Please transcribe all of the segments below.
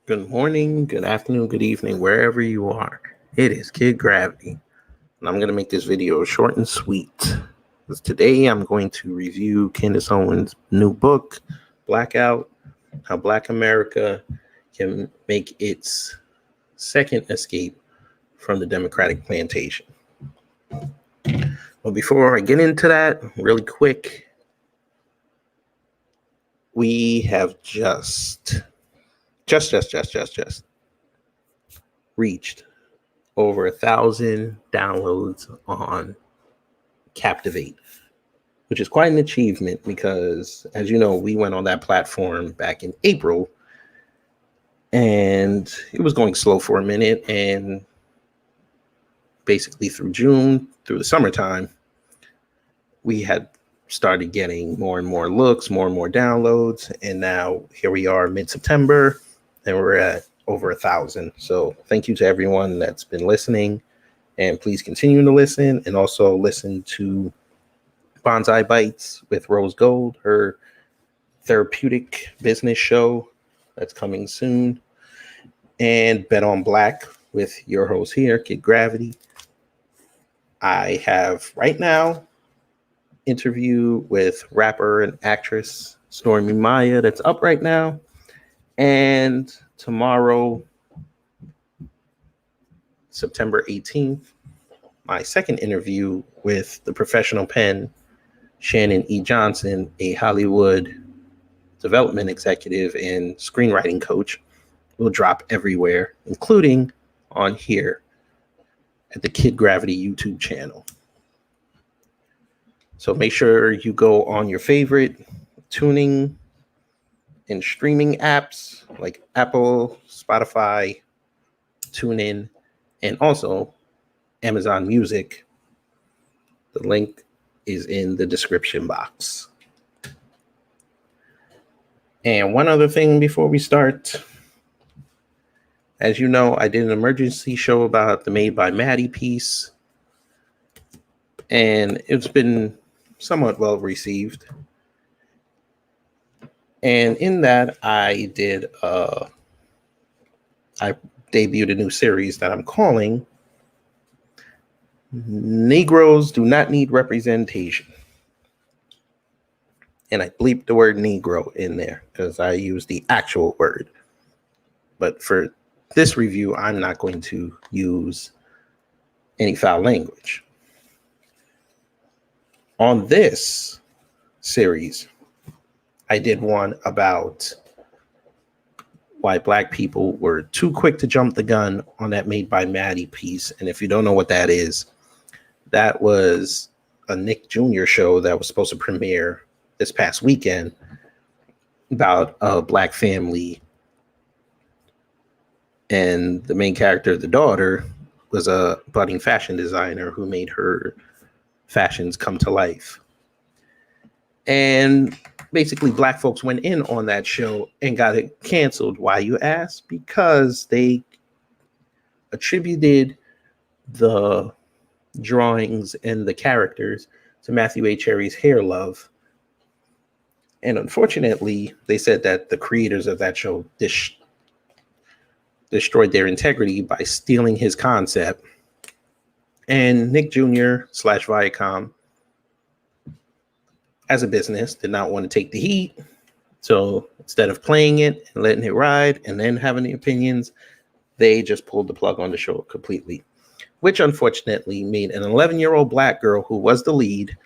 Good morning, good afternoon, good evening, wherever you are. It is Kid Gravity, and I'm going to make this video short and sweet. Because today I'm going to review Candace Owens' new book, Blackout, How Black America Can Make Its Second Escape from the Democratic Plantation. But before I get into that, really quick, we have just reached over 1,000 downloads on Captivate, which is quite an achievement because, as you know, we went on that platform back in April and it was going slow for a minute, and basically through June, through the summertime, we had started getting more and more looks, more and more downloads, and now here we are mid-September and we're at over 1,000. So thank you to everyone that's been listening, and please continue to listen, and also listen to Bonsai Bites with Rose Gold, her therapeutic business show that's coming soon, and Bet on Black with your host here, Kid Gravity. I have right now interview with rapper and actress Stormy Maya that's up right now, and tomorrow, September 18th, my second interview with the professional pen Shannon E. Johnson, a Hollywood development executive and screenwriting coach, will drop everywhere, including on here at the Kid Gravity YouTube channel. So make sure you go on your favorite tuning and streaming apps like Apple, Spotify, TuneIn, and also Amazon Music. The link is in the description box. And one other thing before we start. As you know, I did an emergency show about the Made by Maddie piece, and it's been somewhat well received. And in that, I debuted a new series that I'm calling Negroes Do Not Need Representation. And I bleeped the word Negro in there because I used the actual word. But for this review, I'm not going to use any foul language. On this series, I did one about why Black people were too quick to jump the gun on that Made by Maddie piece. And if you don't know what that is, that was a Nick Jr. show that was supposed to premiere this past weekend about a Black family. And the main character, the daughter, was a budding fashion designer who made her fashions come to life. And basically, Black folks went in on that show and got it canceled. Why, you ask? Because they attributed the drawings and the characters to Matthew A. Cherry's Hair Love. And unfortunately, they said that the creators of that show destroyed their integrity by stealing his concept. And Nick Jr. / Viacom, as a business, did not want to take the heat. So instead of playing it and letting it ride and then having the opinions, they just pulled the plug on the show completely, which unfortunately made an 11-year-old Black girl who was the lead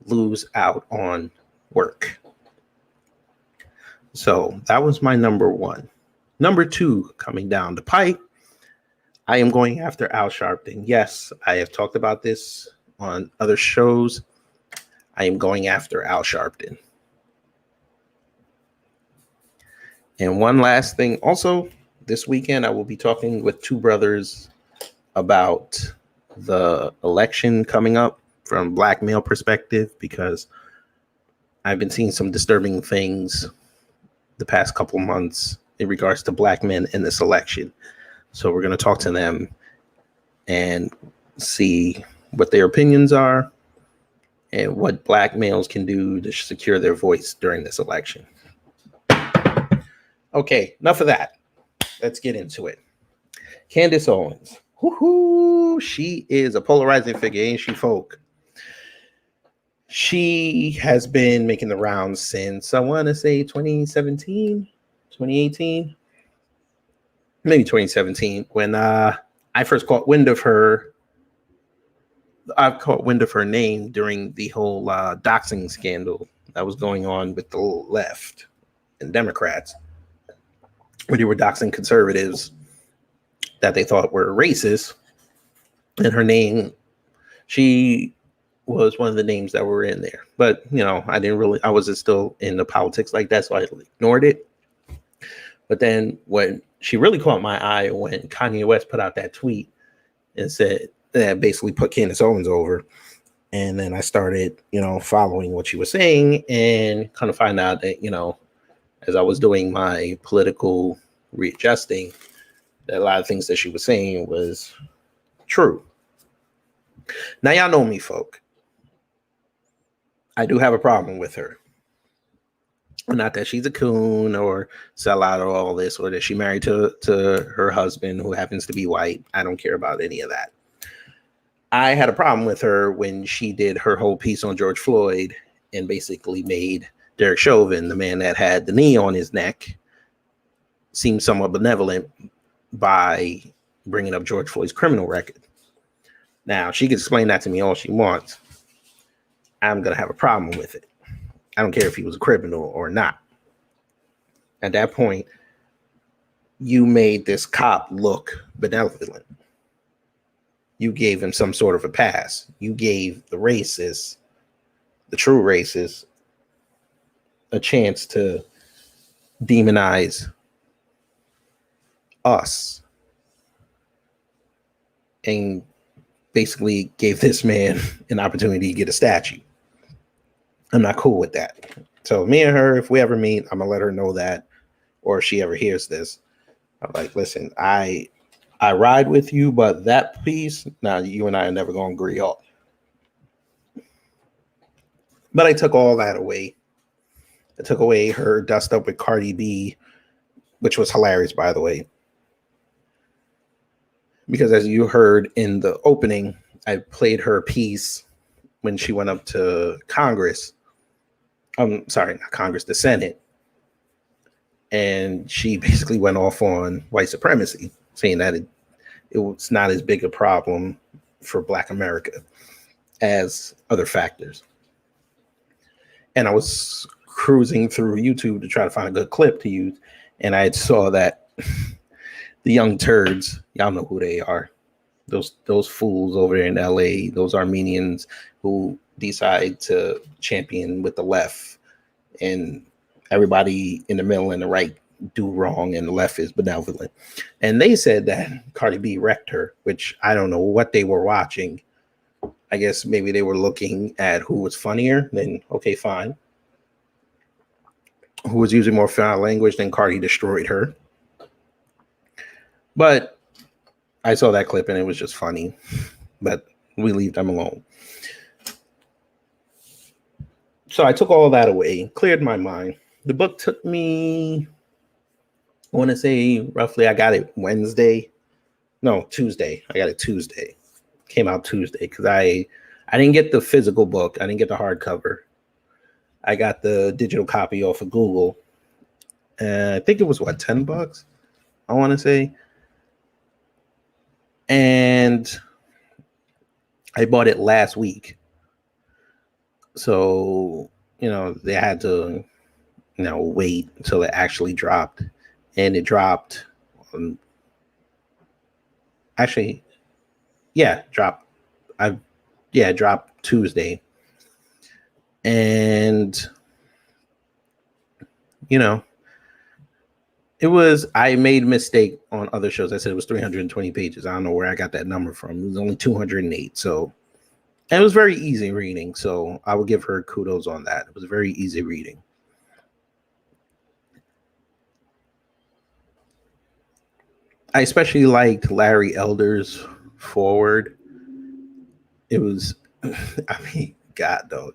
lose out on work. So that was my number one. Number two, coming down the pipe, I am going after Al Sharpton. Yes, I have talked about this on other shows. I am going after Al Sharpton. And one last thing, also, this weekend I will be talking with two brothers about the election coming up from Black male perspective, because I've been seeing some disturbing things the past couple months in regards to Black men in this election. So we're going to talk to them and see what their opinions are and what Black males can do to secure their voice during this election. Okay, enough of that. let's get into it. Candace Owens. Woohoo! She is a polarizing figure, ain't she, folk? She has been making the rounds since, I want to say, 2017, 2018, maybe 2017, when I first caught wind of her. I've caught wind of her name during the whole doxing scandal that was going on with the left and Democrats, where they were doxing conservatives that they thought were racist. And her name, she was one of the names that were in there. But, I wasn't still in the politics like that, so I ignored it. But then when she really caught my eye, when Kanye West put out that tweet and said that basically put Candace Owens over. And then I started, following what she was saying and kind of find out that, as I was doing my political readjusting, that a lot of things that she was saying was true. Now, y'all know me, folk. I do have a problem with her. Not that she's a coon or sellout or all this, or that she married to her husband who happens to be white. I don't care about any of that. I had a problem with her when she did her whole piece on George Floyd and basically made Derek Chauvin, the man that had the knee on his neck, seem somewhat benevolent by bringing up George Floyd's criminal record. Now, she can explain that to me all she wants. I'm going to have a problem with it. I don't care if he was a criminal or not. At that point, you made this cop look benevolent. You gave him some sort of a pass. You gave the racists, the true racists, a chance to demonize us and basically gave this man an opportunity to get a statue. I'm not cool with that. So me and her, if we ever meet, I'm gonna let her know that, or if she ever hears this, I'm like, listen, I ride with you, but that piece, now you and I are never gonna agree on. But I took all that away. I took away her dust up with Cardi B, which was hilarious, by the way. Because as you heard in the opening, I played her piece when she went up to Congress. Sorry, not Congress, the Senate. And she basically went off on white supremacy, saying that it was not as big a problem for Black America as other factors. And I was cruising through YouTube to try to find a good clip to use. And I saw that the young turds, y'all know who they are. Those fools over there in LA, those Armenians who decide to champion with the left, and everybody in the middle and the right do wrong, and the left is benevolent. And they said that Cardi B wrecked her, which I don't know what they were watching. I guess maybe they were looking at who was funnier. Then okay, fine. Who was using more foul language, then Cardi destroyed her. But I saw that clip and it was just funny. But we leave them alone. So I took all that away, cleared my mind. The book took me, I want to say roughly, I got it Tuesday. I got it Tuesday. Came out Tuesday because I didn't get the physical book. I didn't get the hardcover. I got the digital copy off of Google. I think it was $10, I want to say. And I bought it last week. So, they had to, wait until it actually dropped. And it dropped. It dropped Tuesday. And, I made a mistake on other shows. I said it was 320 pages. I don't know where I got that number from. It was only 208. So, and it was very easy reading. So I would give her kudos on that. It was very easy reading. I especially liked Larry Elder's forward. It was, God, though.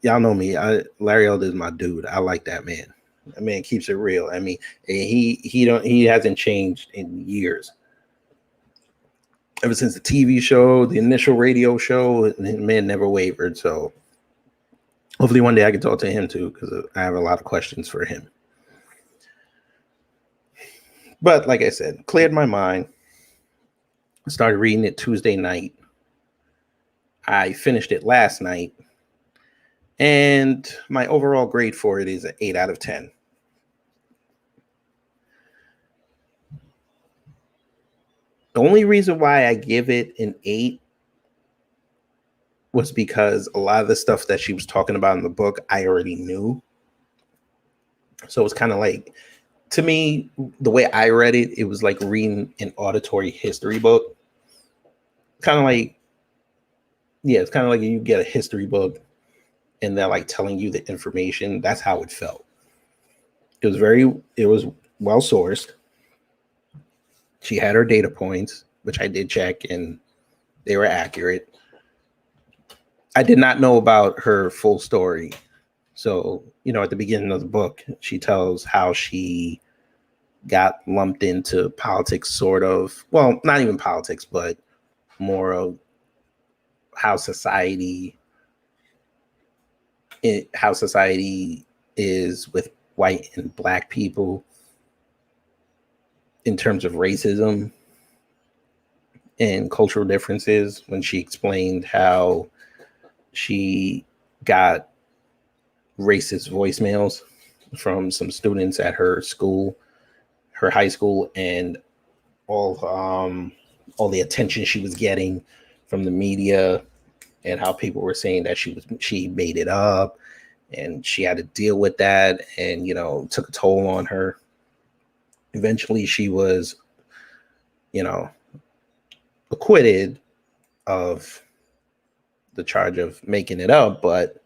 Y'all know me. Larry Elder is my dude. I like that man. That man keeps it real. I mean, he hasn't changed in years. Ever since the TV show, the initial radio show, the man never wavered. So hopefully one day I can talk to him too, because I have a lot of questions for him. But like I said, cleared my mind. I started reading it Tuesday night. I finished it last night. And my overall grade for it is an 8 out of 10. The only reason why I give it an 8 was because a lot of the stuff that she was talking about in the book, I already knew. So it was kind of like, to me, the way I read it, it was like reading an auditory history book. Kind of like, yeah, it's kind of like you get a history book and they're like telling you the information. That's how it felt. It was well sourced. She had her data points, which I did check, and they were accurate. I did not know about her full story. So, at the beginning of the book, she tells how she got lumped into politics, sort of. Well, not even politics, but more of how society is with white and black people in terms of racism and cultural differences, when she explained how she got racist voicemails from some students at her school, her high school, and all the attention she was getting from the media, and how people were saying that she made it up, and she had to deal with that, and took a toll on her. Eventually she was acquitted of the charge of making it up, but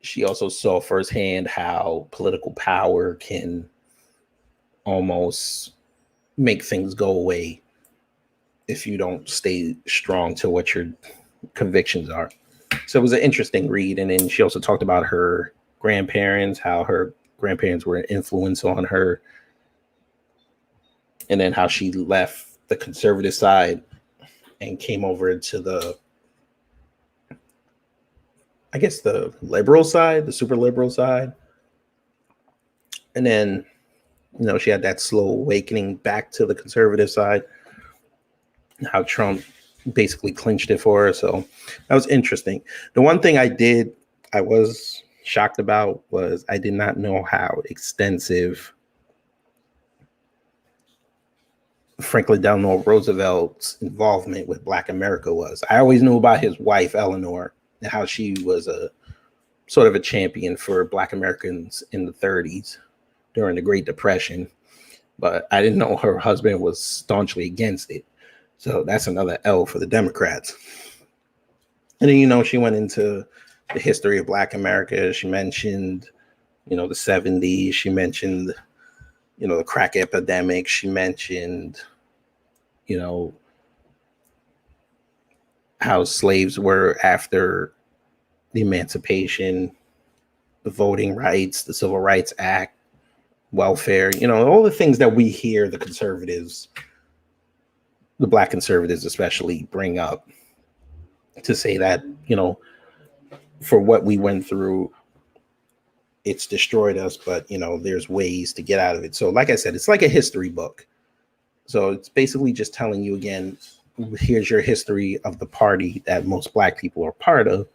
she also saw firsthand how political power can almost make things go away if you don't stay strong to what your convictions are. So it was an interesting read. And then she also talked about her grandparents, how her grandparents were an influence on her, and then how she left the conservative side and came over to the liberal side, the super liberal side. And then, she had that slow awakening back to the conservative side, how Trump basically clinched it for her. So that was interesting. The one thing I was shocked about was I did not know how extensive Franklin Delano Roosevelt's involvement with Black America was. I always knew about his wife, Eleanor, and how she was a sort of a champion for Black Americans in the 30s during the Great Depression, but I didn't know her husband was staunchly against it. So that's another L for the Democrats. And then, she went into the history of Black America. She mentioned, the 70s. She mentioned, the crack epidemic. She mentioned, how slaves were after the emancipation, the voting rights, the Civil Rights Act, welfare, all the things that we hear the conservatives, the Black conservatives especially, bring up to say that, for what we went through, it's destroyed us, but, there's ways to get out of it. So like I said, it's like a history book. So it's basically just telling you, again, here's your history of the party that most Black people are part of.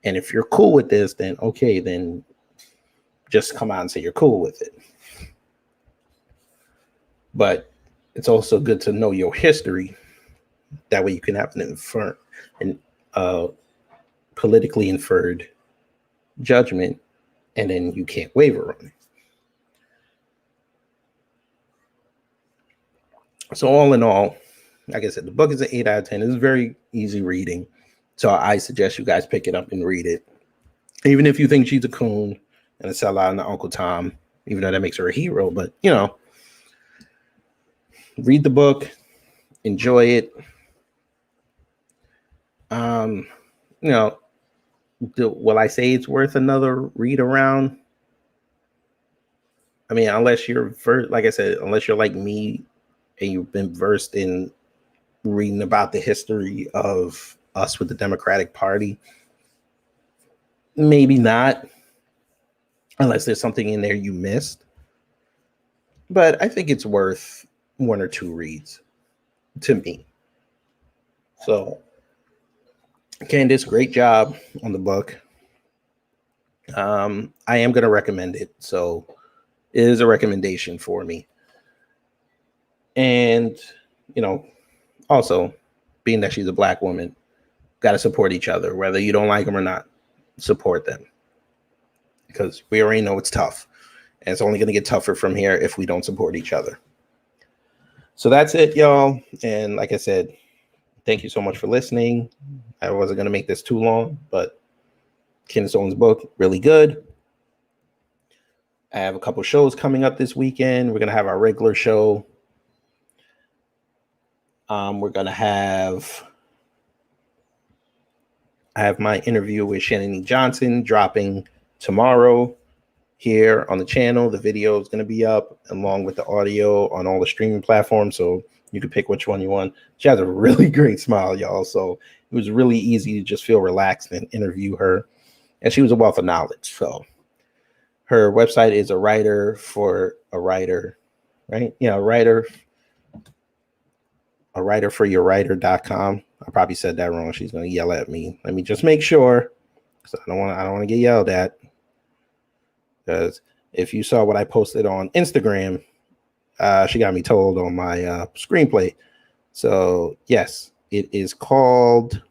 And if you're cool with this, then okay, then just come out and say you're cool with it. But it's also good to know your history. That way you can have an politically inferred judgment, and then you can't waver on it. So all in all, like I said, the book is an 8 out of 10. It's very easy reading. So I suggest you guys pick it up and read it. Even if you think she's a coon and a sellout and an Uncle Tom, even though that makes her a hero, but read the book, enjoy it. Will I say it's worth another read around? I mean, unless you're like I said, unless you're like me and you've been versed in reading about the history of us with the Democratic Party, maybe not, unless there's something in there you missed. But I think it's worth one or two reads to me. So, Candace, great job on the book. I am going to recommend it. So, it is a recommendation for me. And, you know, also, being that she's a Black woman, got to support each other, whether you don't like them or not. Support them, because we already know it's tough, and it's only going to get tougher from here if we don't support each other. So that's it, y'all. And like I said, thank you so much for listening. I wasn't going to make this too long, but Candace Owens' book, really good. I have a couple shows coming up this weekend. We're going to have our regular show. We're going to have I have my interview with Shannon E. Johnson dropping tomorrow here on the channel. The video is going to be up along with the audio on all the streaming platforms, so you can pick which one you want. She has a really great smile, y'all, so it was really easy to just feel relaxed and interview her. And she was a wealth of knowledge. So her website is a writer for a writer, right? Yeah, a writer for your writer.com. I probably said that wrong. She's going to yell at me. Let me just make sure, because I don't want to get yelled at. Because if you saw what I posted on Instagram, she got me told on my screenplay. So yes, it is called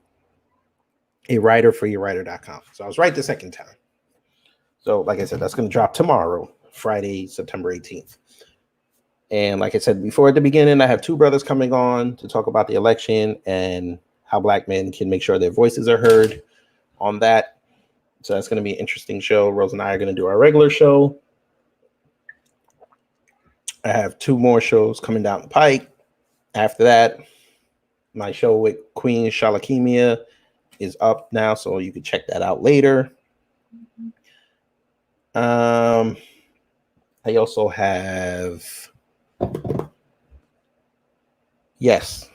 a writer for your writer.com. So I was right the second time. So like I said, that's going to drop tomorrow, Friday, September 18th. And like I said before at the beginning, I have two brothers coming on to talk about the election and how Black men can make sure their voices are heard on that. So that's going to be an interesting show. Rose and I are going to do our regular show. I have two more shows coming down the pike. After that, my show with Queen Shalakemia is up now, so you can check that out later. I also have... Yes,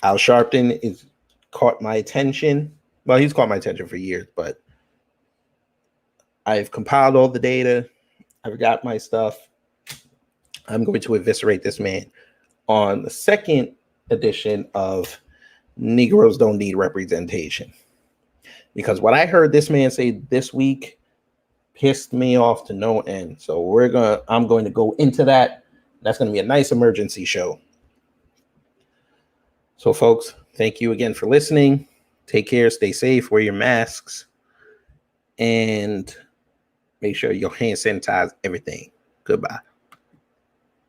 Al Sharpton is caught my attention. Well, he's caught my attention for years, but I've compiled all the data. I've got my stuff. I'm going to eviscerate this man on the second edition of Negroes Don't Need Representation. Because what I heard this man say this week pissed me off to no end. So I'm going to go into that. That's going to be a nice emergency show. So, folks, thank you again for listening. Take care, stay safe, wear your masks, and make sure you hand sanitize everything. Goodbye.